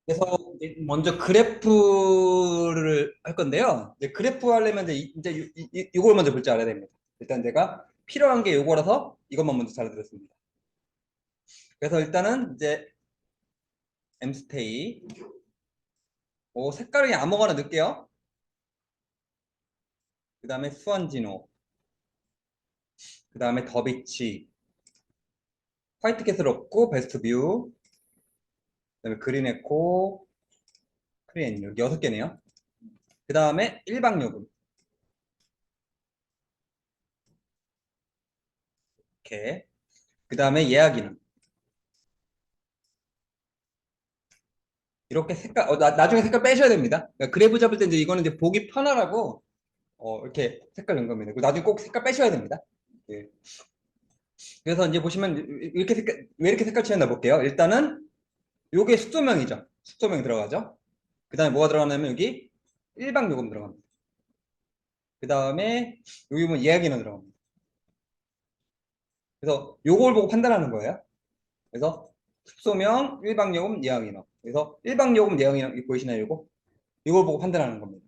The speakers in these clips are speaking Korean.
그래서 이제 먼저 그래프를 할 건데요. 이제 그래프 하려면 이제 이걸 먼저 볼 줄 알아야 됩니다. 일단 제가 필요한 게 요거라서 이것만 먼저 잘 들었습니다. 그래서 일단은 이제 엠스테이 색깔을 그냥 아무거나 넣을게요. 그 다음에 수완진호, 그 다음에 더비치, 화이트 캐슬 없고 베스트 뷰, 그 다음에 그린 에코, 크리엔 여기 6개네요. 그 다음에 일박요금 이렇게. 그 다음에 예약 인원 이렇게 색깔 나중에 색깔 빼셔야 됩니다. 그러니까 그래프 잡을 때 이제 이거는 이제 보기 편하라고 이렇게 색깔 넣은 겁니다. 그리고 나중에 꼭 색깔 빼셔야 됩니다. 예. 그래서 이제 보시면 이렇게 색깔 왜 이렇게 색깔 칠했나 볼게요. 일단은 요게 숙소명이죠. 숙소명 들어가죠. 그 다음에 뭐가 들어가냐면 여기 일박요금 들어갑니다. 그 다음에 여기 보면 예약 인원 들어갑니다. 그래서 요걸 보고 판단하는 거예요. 그래서 숙소명, 일박요금, 예약 인원. 그래서 일박요금, 예약 인원 이거 보이시나요? 요거? 이걸 보고 판단하는 겁니다.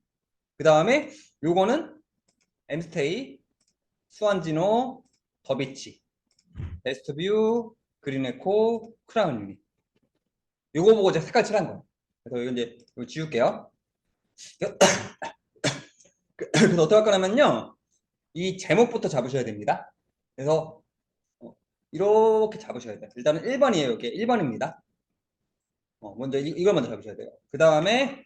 그 다음에 요거는 엠스테이, 수완진호, 더비치, 베스트뷰, 그린에코, 크라운 유니. 요거 보고 제가 색깔 칠한 거예요. 그래서 이거 이제 이거 지울게요. 그래서 어떻게 할 거냐면요. 이 제목부터 잡으셔야 됩니다. 그래서 이렇게 잡으셔야 돼요. 일단은 1번이에요. 이게 1번입니다. 먼저 이걸 먼저 잡으셔야 돼요. 그 다음에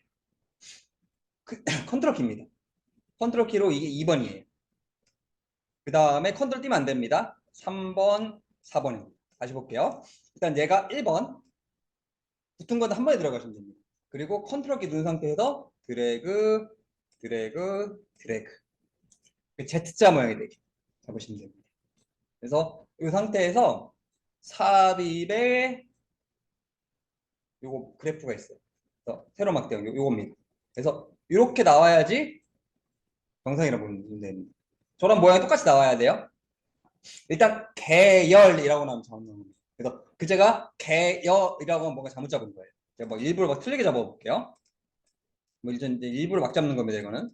컨트롤 키입니다. 컨트롤 키로 이게 2번이에요. 그 다음에 컨트롤 띄면 안 됩니다. 3번, 4번입니다. 다시 볼게요. 일단 얘가 1번 붙은 건 한 번에 들어가시면 됩니다. 그리고 컨트롤 키 누른 상태에서 드래그, 드래그, 드래그. Z자 모양이 되게 잡으시면 됩니다. 그래서 이 상태에서 삽입에 요거 그래프가 있어요. 그래서 세로 막대형 요겁니다. 그래서 이렇게 나와야지 정상이라고 보면 됩니다. 저런 모양이 똑같이 나와야 돼요. 일단 계열이라고 나오면 잘못 나옵니다. 그래서 그 제가 계열이라고 하면 뭔가 잘못 잡은 거예요. 제가 뭐 일부러 막 틀리게 잡아볼게요. 뭐 이제 일부러 막 잡는 겁니다. 이거는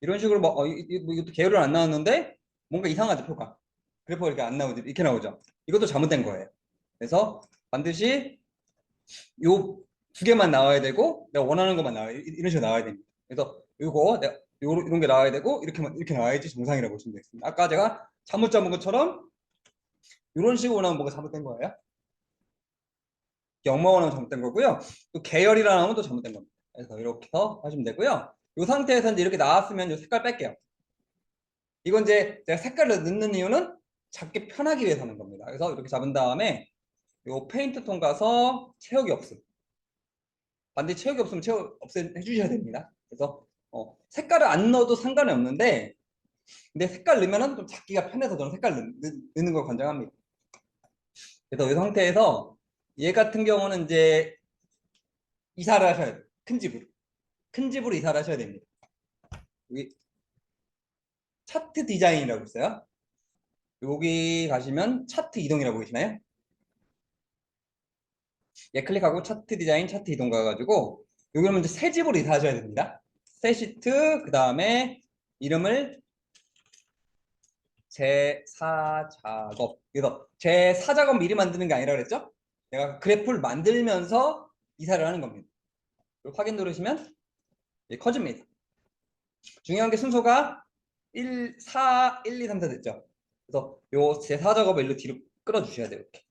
이런 식으로 뭐 이것도 계열은 안 나왔는데 뭔가 이상하죠 표가. 그래프가 이렇게 안 나오죠. 이렇게 나오죠. 이것도 잘못된 거예요. 그래서 반드시 요 두 개만 나와야 되고 내가 원하는 것만 나와야 이런 식으로 나와야 됩니다. 그래서 요거 내가 이런 게 나와야 되고 이렇게 나와야지 정상이라고 보시면 되겠습니다. 아까 제가 잘못 잡은 것처럼 이런 식으로 나오면 뭔가 잘못된 거예요. 영어가 나오면 잘못된 거고요. 또 계열이라 나오면 또 잘못된 겁니다. 그래서 이렇게 해서 하시면 되고요. 이 상태에서 이제 이렇게 나왔으면 이 색깔 뺄게요. 이건 이제 제가 색깔을 넣는 이유는 잡기 편하기 위해서 하는 겁니다. 그래서 이렇게 잡은 다음에 요 페인트 통 가서 채우기 없음. 반드시 채우기 없으면 없애 주셔야 됩니다. 그래서 색깔을 안 넣어도 상관이 없는데 근데 색깔 넣으면은 좀 잡기가 편해서 저는 색깔 넣는 걸 권장합니다. 그래서 이 상태에서 얘 같은 경우는 이제 이사를 하셔야 돼요. 큰 집으로. 큰 집으로 이사를 하셔야 됩니다. 여기 차트 디자인이라고 있어요. 여기 가시면 차트 이동이라고 보이시나요? 예, 클릭하고 차트 디자인, 차트 이동 가가지고 여기 먼저 새 집으로 이사하셔야 됩니다. 새 시트, 그 다음에 이름을 제4작업. 그래서 제4작업 미리 만드는 게 아니라 그랬죠? 내가 그래프를 만들면서 이사를 하는 겁니다. 확인 누르시면 커집니다. 중요한 게 순서가 1, 4, 1, 2, 3, 4 됐죠? 그래서 요 제4작업을 일로 뒤로 끌어주셔야 돼요. 이렇게.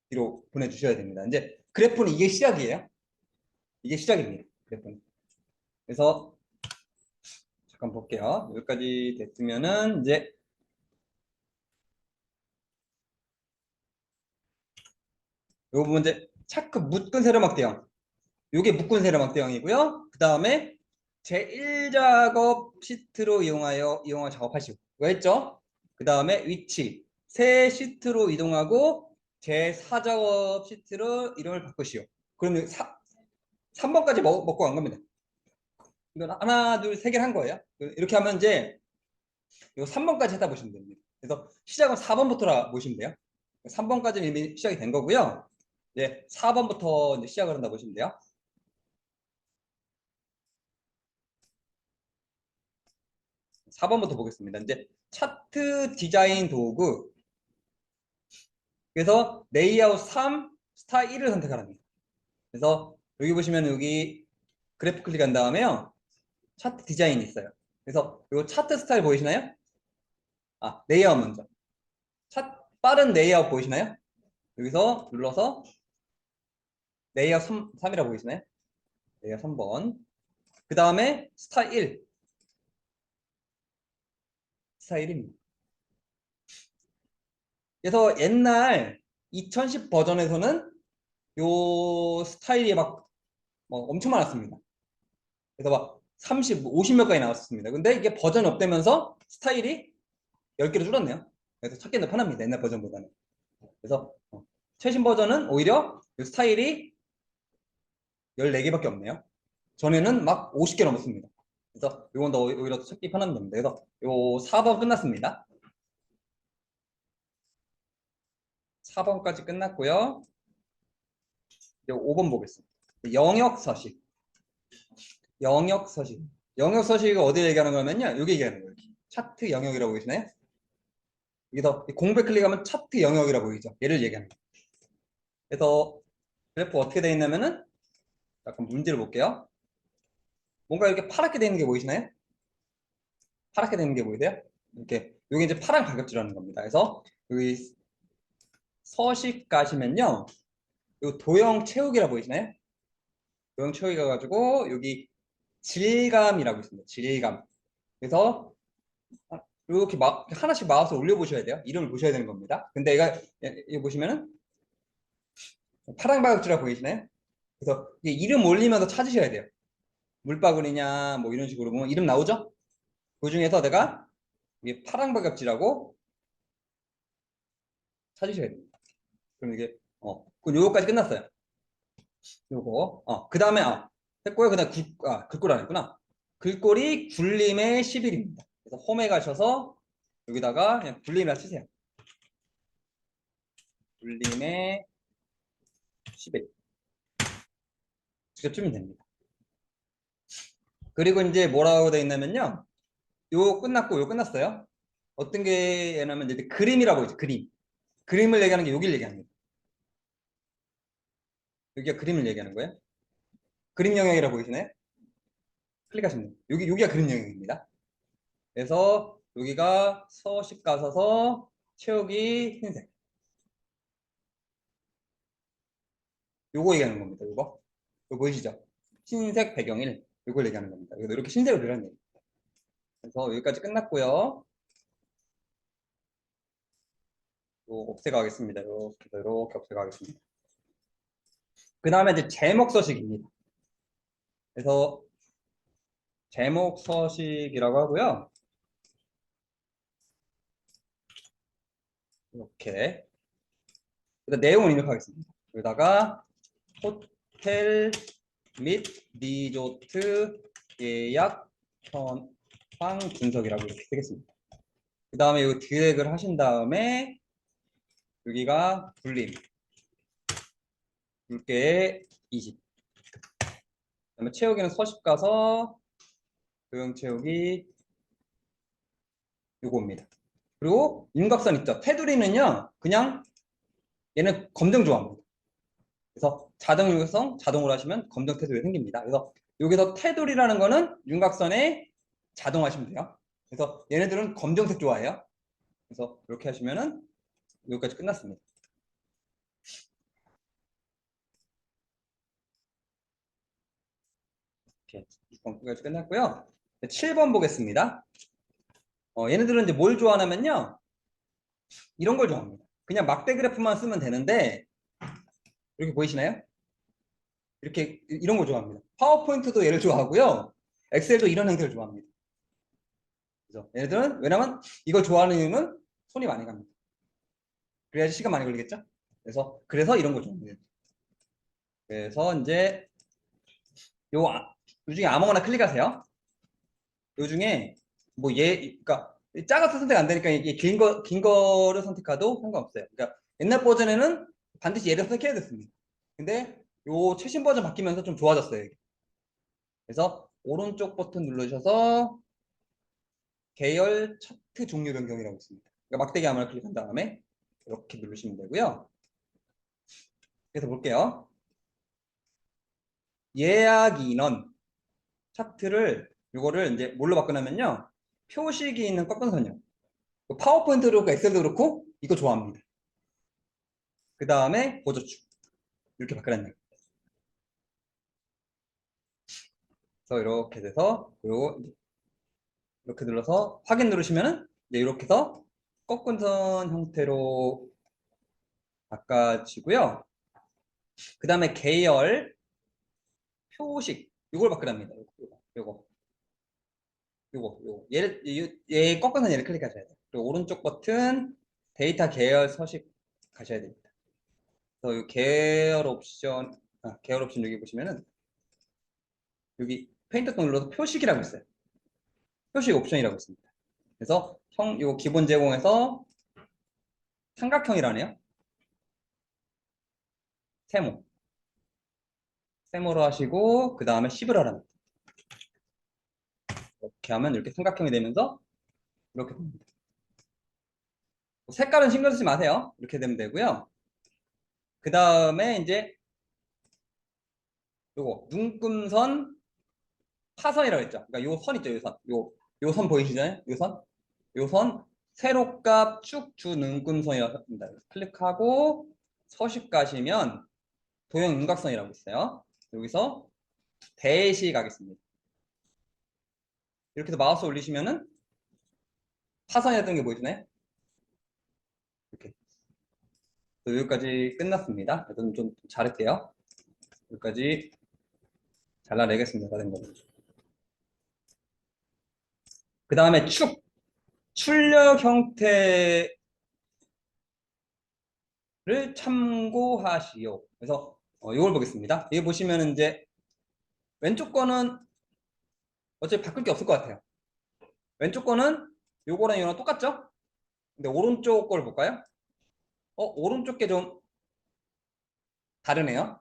뒤로 보내주셔야 됩니다. 이제 그래프는 이게 시작이에요. 이게 시작입니다. 그래프는. 그래서 잠깐 볼게요. 여기까지 됐으면은 이제 요 부분 이제 차크 묶은 세로막 대형. 요게 묶은 세로막 대형이고요. 그 다음에 제1작업 시트로 이용하여 작업하시고 했죠? 그 다음에 위치 새 시트로 이동하고 제4작업 시트로 이름을 바꾸시오. 그러면 3번까지 먹고 간 겁니다. 이건 하나, 둘, 세 개를 한 거예요. 이렇게 하면 이제 요 3번까지 하다 보시면 됩니다. 그래서 시작은 4번부터라 보시면 돼요. 3번까지는 이미 시작이 된 거고요. 이제 4번부터 이제 시작을 한다 보시면 돼요. 4번부터 보겠습니다. 이제 차트 디자인 도구. 그래서 레이아웃 3, 스타일 1을 선택하랍니다. 그래서 여기 보시면 여기 그래프 클릭한 다음에요. 차트 디자인이 있어요. 그래서 이 차트 스타일 보이시나요? 아, 레이아웃 먼저. 빠른 레이아웃 보이시나요? 여기서 눌러서 레이아웃 3이라고 보이시나요? 레이아웃 3번. 그 다음에 스타일 1. 스타일 1입니다. 그래서 옛날 2010 버전에서는 요 스타일이 막 엄청 많았습니다. 그래서 막 30, 50몇 가지 나왔었습니다. 근데 이게 버전이 업되면서 스타일이 10개로 줄었네요. 그래서 찾기는 편합니다. 옛날 버전보다는. 그래서 최신 버전은 오히려 이 스타일이 14개밖에 없네요. 전에는 막 50개 넘었습니다. 그래서 이건 더 오히려 더 찾기 편한 겁니다. 그래서 요 4번 끝났습니다. 4번까지 끝났고요. 이제 5번 보겠습니다. 영역 서식. 영역 서식. 영역 서식을 어디 얘기하는 거냐면요. 여기 얘기하는 거예요. 차트 영역이라고 보이시나요? 여기서 공백 클릭하면 차트 영역이라고 보이죠. 얘를 얘기하는 거예요. 그래서 그래프 어떻게 되어 있냐면은 약간 문제를 볼게요. 뭔가 이렇게 파랗게 되어 있는 게 보이시나요? 파랗게 되어 있는 게 보이세요? 이렇게 여기 이제 파란 가격지라는 겁니다. 그래서 여기 서식 가시면요. 요 도형 채우기라고 보이시나요? 도형 채우기 가가지고 여기 질감이라고 있습니다. 질감. 그래서 이렇게 막 하나씩 마우스 올려보셔야 돼요. 이름을 보셔야 되는 겁니다. 근데 이거 보시면은 파란 가격지라고 보이시나요? 그래서 이게 이름 올리면서 찾으셔야 돼요. 물바구니냐 뭐 이런 식으로 보면 이름 나오죠? 그 중에서 내가 이게 파란 가격지라고 찾으셔야 됩니다. 그럼 이게 그 요거까지 끝났어요. 요거 그 다음에 했고요. 그다음 글꼴 안 했구나. 글꼴이 굴림의 10일입니다. 그래서 홈에 가셔서 여기다가 그냥 굴림이라 치세요. 굴림의 10일 직접 치면 됩니다. 그리고 이제 뭐라고 되어 있냐면요. 요 끝났고 요 끝났어요. 어떤 게 얘냐면 이제 그림이라고 있죠. 그림. 그림을 얘기하는 게 여기를 얘기합니다. 여기가 그림을 얘기하는 거예요. 그림 영역이라고 보이시나요? 클릭하시면 돼요. 여기가 그림 영역입니다. 그래서 여기가 서식 가셔서 채우기 흰색. 요거 얘기하는 겁니다. 요거. 이거 보이시죠? 흰색 배경 1. 요걸 얘기하는 겁니다. 이렇게 흰색으로 들어가는 겁니다. 그래서 여기까지 끝났고요. 요 없애가겠습니다. 이렇게 없애가겠습니다. 그 다음에 이제 제목 서식입니다. 그래서 제목 서식이라고 하고요. 이렇게 일단 내용을 입력하겠습니다. 여기다가 호텔 및 리조트 예약 현황 분석이라고 이렇게 쓰겠습니다. 그 다음에 여기 드래그를 하신 다음에 여기가 굴림 굵게 20. 그다음에 채우기는 서식 가서 도형 채우기 요거입니다. 그리고 윤곽선 있죠. 테두리는요 그냥 얘는 검정 좋아합니다. 그래서 자동 윤곽선 자동으로 하시면 검정 테두리 생깁니다. 그래서 여기서 테두리라는 거는 윤곽선에 자동하시면 돼요. 그래서 얘네들은 검정색 좋아해요. 그래서 이렇게 하시면은 여기까지 끝났습니다. 이렇게 6번까지 끝났고요. 7번 보겠습니다. 얘네들은 이제 뭘 좋아하냐면요. 이런 걸 좋아합니다. 그냥 막대 그래프만 쓰면 되는데 이렇게 보이시나요? 이렇게 이런 거 좋아합니다. 파워포인트도 얘를 좋아하고요. 엑셀도 이런 형태를 좋아합니다. 그래서 얘네들은 왜냐면 이걸 좋아하는 이유는 손이 많이 갑니다. 그래야지 시간 많이 걸리겠죠? 그래서 이런 거 좋아합니다. 그래서 이제 요 중에 아무거나 클릭하세요. 요 중에 그러니까 작아서 선택 안 되니까 이게 긴 거를 선택해도 상관없어요. 그러니까 옛날 버전에는 반드시 얘를 선택해야 됐습니다. 근데 요 최신 버전 바뀌면서 좀 좋아졌어요. 이게. 그래서 오른쪽 버튼 누르셔서 계열 차트 종류 변경이라고 있습니다. 그러니까 막대기 하나를 클릭한 다음에 이렇게 누르시면 되고요. 그래서 볼게요. 예약 인원 차트를 이거를 이제 뭘로 바꾸냐면요. 표식이 있는 꺾은 선형. 파워포인트도 그렇고 엑셀도 그렇고 이거 좋아합니다. 그 다음에 보조축 이렇게 바꾸라는 거예요. 그래서 이렇게 돼서 그리고 이렇게 눌러서 확인 누르시면은 이제 이렇게 해서 꺾은 선 형태로 바꿔지고요. 그 다음에 계열 표식 이걸 바꾸랍니다. 요거 얘 꺾은 선 얘를 클릭하셔야 돼요. 그리고 오른쪽 버튼 데이터 계열 서식 가셔야 됩니다. 그래서 이 계열 옵션 여기 보시면은 여기 페인트 톤 눌러서 표식이라고 있어요. 표식 옵션이라고 있습니다. 그래서 이거 기본 제공에서 삼각형이라네요. 세모. 세모로 하시고 그 다음에 10을 하랍니다. 이렇게 하면 이렇게 삼각형이 되면서 이렇게 됩니다. 색깔은 신경 쓰지 마세요. 이렇게 되면 되고요. 그 다음에 이제 요거 눈금선 파선이라고 했죠. 그러니까 요 선 있죠, 요 선. 요 선 보이시죠? 요 선. 요 선 세로값 축주 눈금선이라고 합니다. 클릭하고 서식 가시면 도형 윤곽선이라고 있어요. 여기서 대시 가겠습니다. 이렇게 해서 마우스 올리시면은 파선이었던 게 보이시나요? 이렇게. 여기까지 끝났습니다. 그래서 좀 잘할게요. 여기까지 잘라내겠습니다. 된 거. 그 다음에 출력 형태를 참고하시오. 그래서 이걸 보겠습니다. 여기 보시면 이제 왼쪽 거는 어차피 바꿀 게 없을 것 같아요. 왼쪽 거는 요거랑 이거랑 똑같죠? 근데 오른쪽 걸 볼까요? 오른쪽 게 좀 다르네요.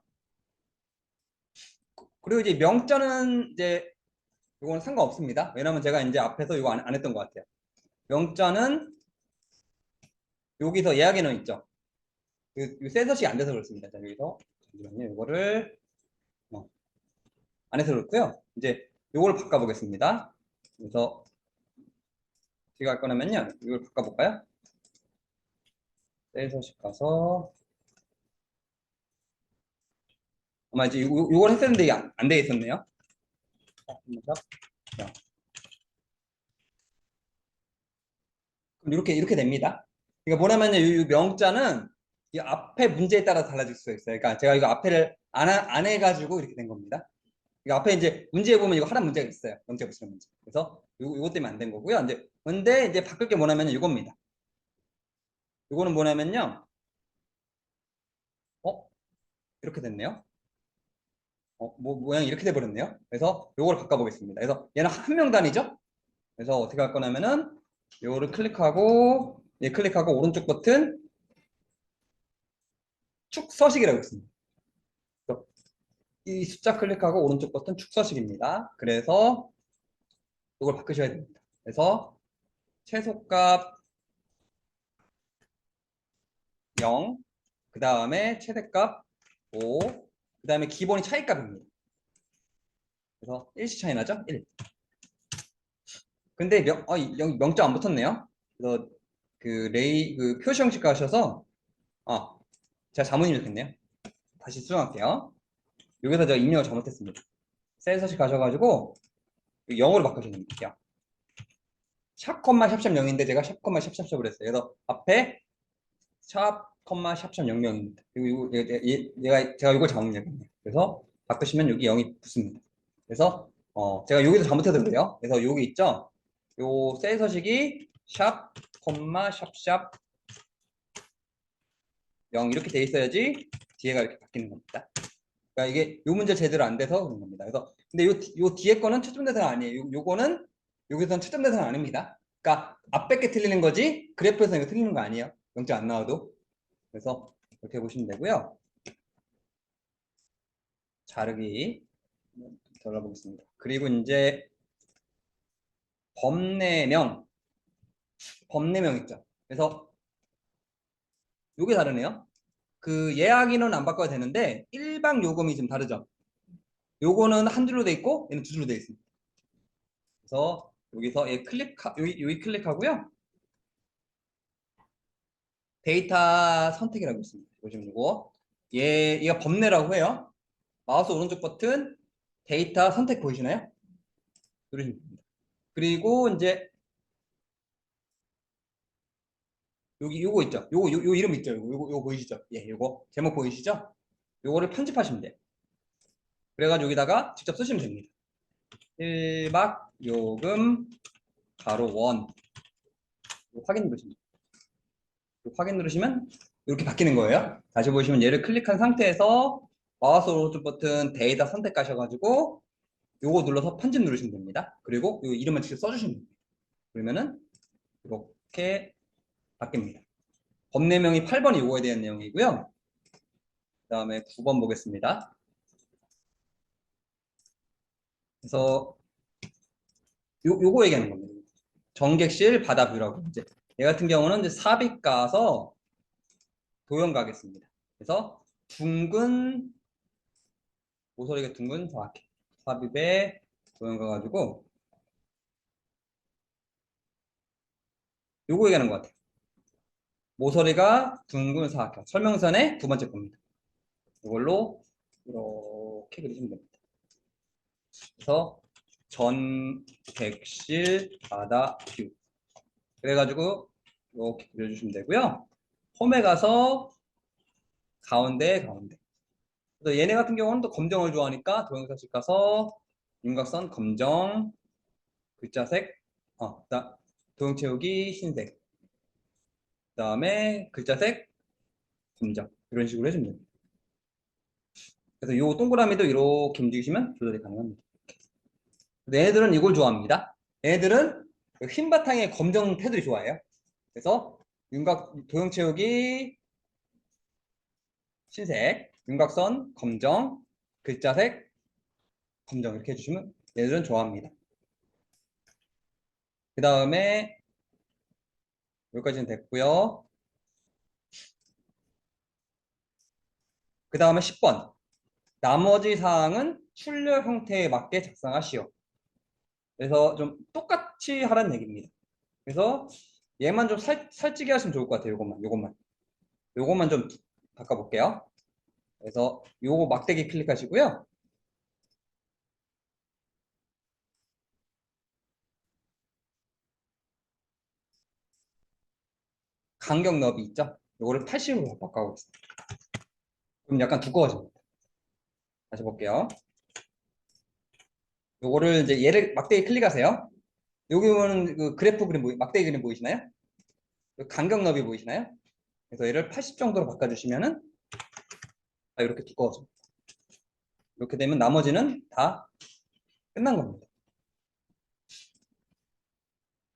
그리고 이제 명자는 이제 이거는 상관없습니다. 왜냐면 제가 이제 앞에서 이거 안 했던 것 같아요. 명자는 여기서 예약에는 있죠. 센서시 안 돼서 그렇습니다. 자, 여기서 잠시만요. 이거를 안 해서 그렇고요. 이제 이걸 바꿔보겠습니다. 그래서 제가 할 거냐면요. 이걸 바꿔볼까요? 센서시 가서 아마 이제 이걸 했었는데 이게 안 돼 있었네요. 그럼 이렇게 됩니다. 그러니까 뭐냐면요, 이 명자는 이 앞에 문제에 따라 달라질 수가 있어요. 그러니까 제가 이거 앞에를 안 해가지고 이렇게 된 겁니다. 그러니까 앞에 이제 문제에 보면 이거 하나 문제가 있어요. 명제 붙이는 문제. 그래서 이거 때문에 안 된 거고요. 이제 근데 이제 바꿀 게 뭐냐면요, 이겁니다. 이거는 뭐냐면요, 어 이렇게 됐네요. 모양이 이렇게 돼버렸네요. 그래서 이걸 바꿔보겠습니다. 그래서 얘는 한 명단이죠. 그래서 어떻게 할 거냐면은 요거를 클릭하고 클릭하고 오른쪽 버튼 축서식이라고 있습니다. 이 숫자 클릭하고 오른쪽 버튼 축서식입니다. 그래서 이걸 바꾸셔야 됩니다. 그래서 최소값 0, 그 다음에 최대값 5, 그 다음에 기본이 차이값입니다. 그래서 1씩 차이 나죠? 1. 근데 명점 안 붙었네요. 그래서 그 표시 형식 가셔서 제가 잘못 입력했네요. 다시 수정할게요. 여기서 제가 입력을 잘못했습니다. 센서식 가셔가지고 0으로 바꾸시면 돼요. 샵, 샵샵 0인데 제가 샵, 샵샵샵을 했어요. 그래서 앞에 샵, 샵샵 00입니다. 그리고 제가 이걸 잘못 입력했네요. 그래서 바꾸시면 여기 0이 붙습니다. 그래서 제가 여기서 잘못해서 그래요. 그래서 여기 있죠? 요 센서식이 샵, 샵샵 0 이렇게 돼 있어야지 뒤에가 이렇게 바뀌는 겁니다. 그러니까 이게 요 문제 제대로 안 돼서 그런 겁니다. 그래서 근데 요 뒤에 거는 채점 대상 아니에요. 요거는 여기서는 채점 대상 아닙니다. 그러니까 앞에 게 틀리는 거지 그래프에서 이거 틀리는 거 아니에요. 0점 안 나와도. 그래서 이렇게 보시면 되고요. 자르기 잘라보겠습니다. 그리고 이제 범례명 있죠. 그래서 요게 다르네요. 그 예약 인원 안 바꿔야 되는데 일박 요금이 좀 다르죠. 요거는 한 줄로 돼 있고 얘는 두 줄로 돼 있습니다. 그래서 여기서 여기 클릭하고요. 데이터 선택이라고 있습니다. 보시면 이거 얘가 범례라고 해요. 마우스 오른쪽 버튼 데이터 선택 보이시나요? 누르시면 됩니다. 그리고 이제 여기 요거 있죠. 요 이름 있죠. 요거 보이시죠? 예, 요거 제목 보이시죠? 요거를 편집하시면 돼요. 그래가지고 여기다가 직접 쓰시면 됩니다. 1박 요금 가로 원 확인 누르시면 확인 누르시면 이렇게 바뀌는 거예요. 다시 보시면 얘를 클릭한 상태에서 마우스 오른쪽 버튼 데이터 선택하셔가지고 요거 눌러서 편집 누르시면 됩니다. 그리고 요 이름을 직접 써주시면 됩니다. 그러면은 이렇게 바뀝니다. 법내명이 8번이 요거에 대한 내용이고요. 그 다음에 9번 보겠습니다. 그래서 요거 얘기하는 겁니다. 정객실 바다뷰라고 이제 얘 같은 경우는 이제 삽입 가서 도형 가겠습니다. 그래서 둥근 모서리가 둥근 정확히 삽입에 도형 가가지고 요거 얘기하는 것 같아요. 모서리가 둥근 사각형 설명선의 두 번째 겁니다. 이걸로 이렇게 그리시면 됩니다. 그래서 전객실 바다 뷰 그래가지고 이렇게 그려주시면 되고요. 홈에 가서 가운데 그래서 얘네 같은 경우는 또 검정을 좋아하니까 도형사식 가서 윤곽선 검정 글자색 도형 채우기 흰색 그 다음에 글자색 검정 이런 식으로 해주면 됩니다. 그래서 이 동그라미도 이렇게 움직이시면 조절이 가능합니다. 얘네들은 이걸 좋아합니다. 얘네들은 흰 바탕에 검정 테두리 좋아해요. 그래서 도형 채우기 흰색, 윤곽선 검정, 글자색 검정 이렇게 해주시면 얘들은 좋아합니다. 그 다음에 여기까지는 됐고요. 그 다음에 10번 나머지 사항은 출력 형태에 맞게 작성하시오. 그래서 좀 똑같이 하라는 얘기입니다. 그래서 얘만 좀 살찌게 하시면 좋을 것 같아요. 요것만 좀 바꿔볼게요. 그래서 요거 막대기 클릭하시고요. 간격 너비 있죠? 요거를 80으로 바꿔보겠습니다. 그럼 약간 두꺼워집니다. 다시 볼게요. 요거를 이제 얘를 막대기 클릭하세요. 여기는 그 그래프 그림 막대기 그림 보이시나요? 간격 너비 보이시나요? 그래서 얘를 80 정도로 바꿔주시면은 이렇게 두꺼워집니다. 이렇게 되면 나머지는 다 끝난 겁니다.